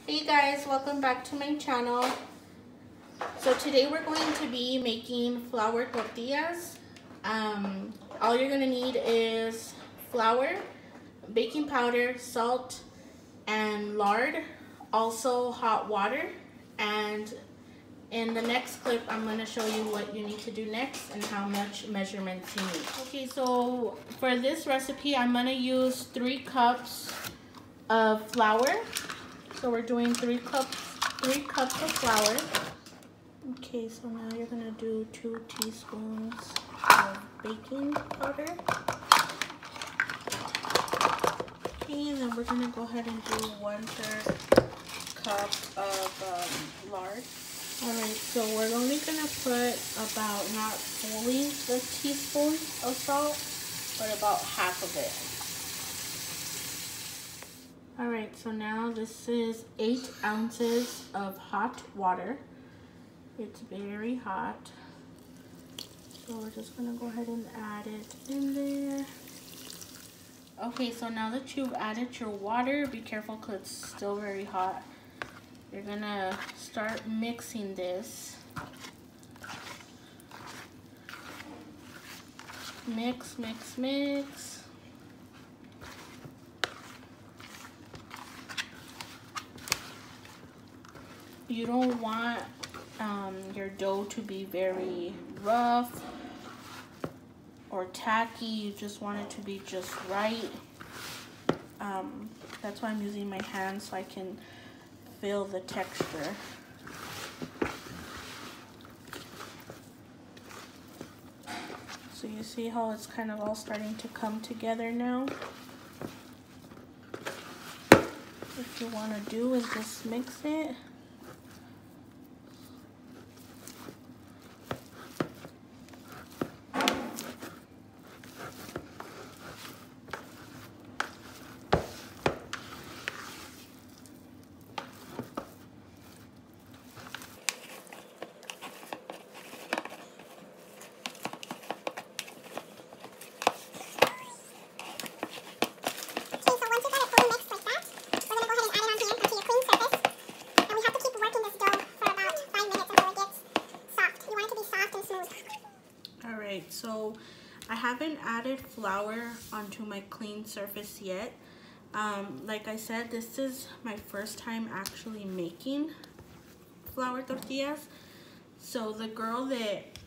Hey guys, welcome back to my channel. So today we're going to be making flour tortillas. All you're gonna need is flour, baking powder, salt, and lard. Also hot water. And in the next clip, I'm gonna show you what you need to do next and how much measurements you need. Okay, so for this recipe, I'm gonna use 3 cups of flour. So we're doing 3 cups of flour. Okay, so now you're gonna do 2 teaspoons of baking powder. Okay, and then we're gonna go ahead and do 1/3 cup of lard. Alright, so we're only gonna put about, not fully the teaspoon of salt, but about half of it. Alright, so now this is 8 ounces of hot water. It's very hot. So we're just going to go ahead and add it in there. Okay, so now that you've added your water, be careful because it's still very hot. You're going to start mixing this. Mix, mix, mix. You don't want your dough to be very rough or tacky. You just want it to be just right. That's why I'm using my hands, so I can feel the texture. So you see how it's kind of all starting to come together now? What you want to do is just mix it. So I haven't added flour onto my clean surface yet. Like I said, this is my first time actually making flour tortillas. So the girl that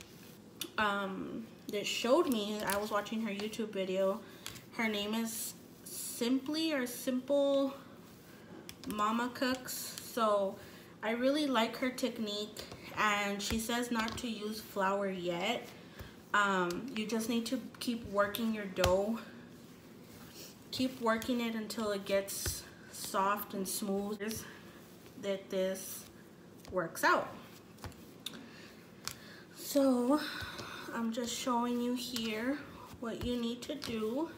showed me, I was watching her YouTube video. Her name is Simple Mama Cooks. So I really like her technique, and she says not to use flour yet. You just need to keep working your dough. Keep working it until it gets soft and smooth, that this works out. So I'm just showing you here what you need to do.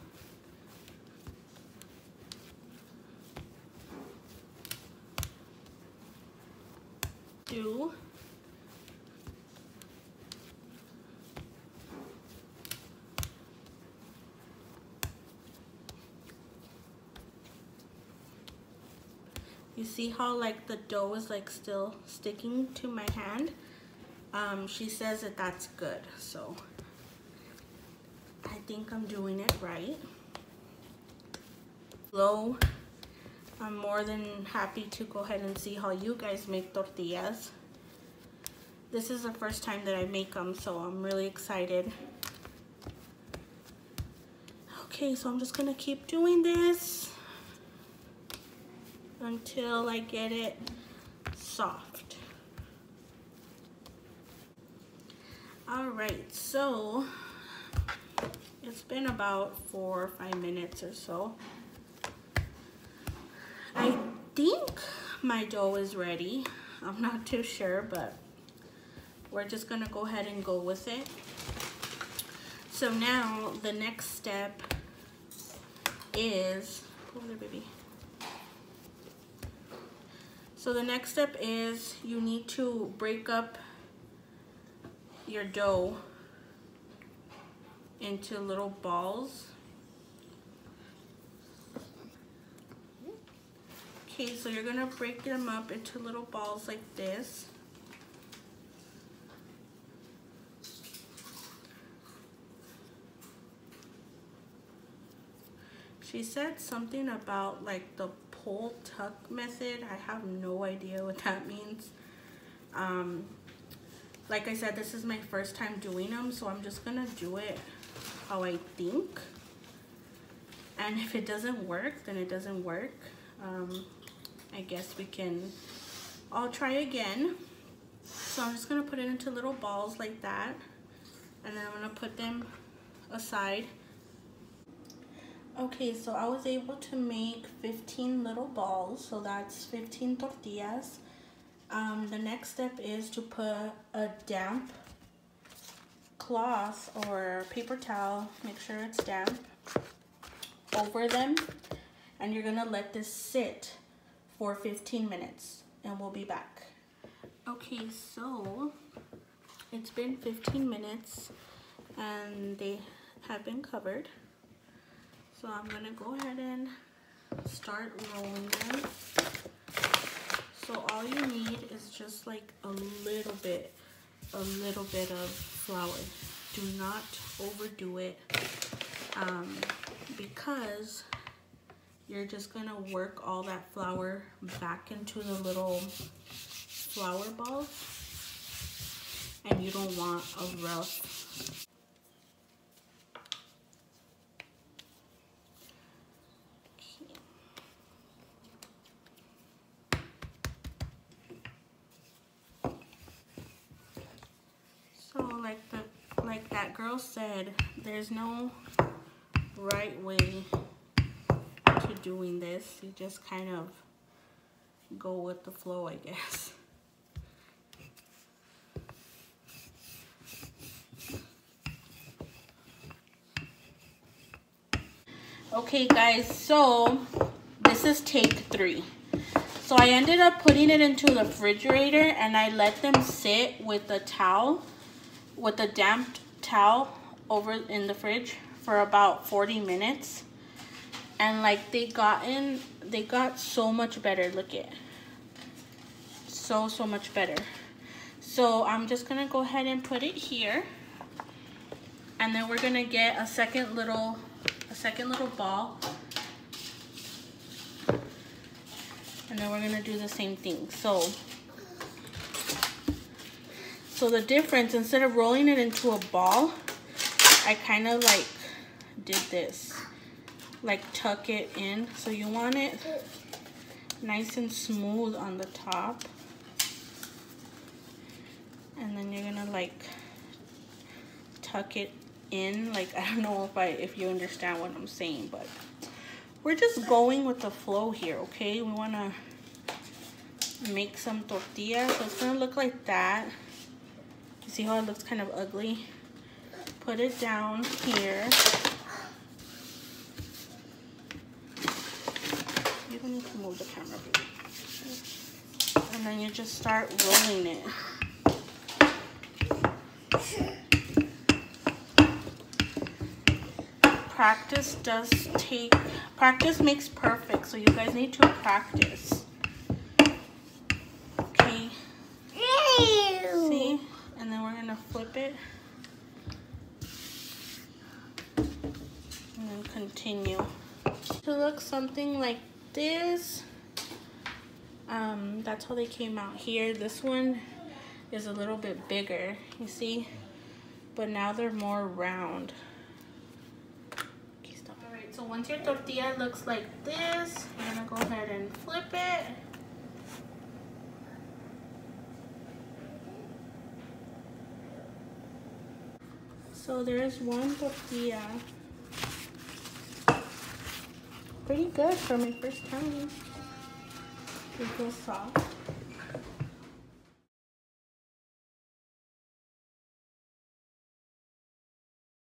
You see how like the dough is like still sticking to my hand? She says that that's good, so I think I'm doing it right. Slow. I'm more than happy to go ahead and see how you guys make tortillas. This is the first time that I make them, so I'm really excited. Okay, so I'm just gonna keep doing this until I get it soft. Alright, so it's been about 4 or 5 minutes or so. I think my dough is ready. I'm not too sure, but we're just gonna go ahead and go with it. So now the next step is, over there, baby. So the next step is you need to break up your dough into little balls. Okay, so you're gonna break them up into little balls like this. She said something about like the pull tuck method. I have no idea what that means. Like I said, this is my first time doing them, so I'm just gonna do it how I think. And if it doesn't work, then it doesn't work. I guess we can all try again. So I'm just gonna put it into little balls like that, and then I'm gonna put them aside. Okay, so I was able to make 15 little balls, so that's 15 tortillas. The next step is to put a damp cloth or paper towel, make sure it's damp, over them, and you're gonna let this sit for 15 minutes and we'll be back. Okay, so it's been 15 minutes and they have been covered. So I'm gonna go ahead and start rolling them. So all you need is just like a little bit of flour. Do not overdo it, because you're just gonna work all that flour back into the little flour balls, and you don't want a rough. So like that girl said, there's no right way to doing this. You just kind of go with the flow, I guess. Okay guys, so this is take 3. So I ended up putting it into the refrigerator and I let them sit with a towel, with a damp towel over in the fridge for about 40 minutes. And like they got so much better. Look at, so much better. So I'm just gonna go ahead and put it here, and then we're gonna get a second little ball, and then we're gonna do the same thing. So the difference, instead of rolling it into a ball, I kind of like did this, like tuck it in. So you want it nice and smooth on the top, and then you're gonna like tuck it in. Like, I don't know if you understand what I'm saying, but we're just going with the flow here, okay? We want to make some tortillas, so it's gonna look like that. You see how it looks kind of ugly? Put it down here. You don't need to move the camera, baby. And then you just start rolling it. Practice makes perfect, so you guys need to practice. Okay. See? And then we're gonna flip it. And then continue. To look something like this. That's how they came out here. This one is a little bit bigger, you see? But now they're more round. Alright, so once your tortilla looks like this, you're gonna go ahead and flip it. So there's one tortilla. Pretty good for my first time. It feels soft.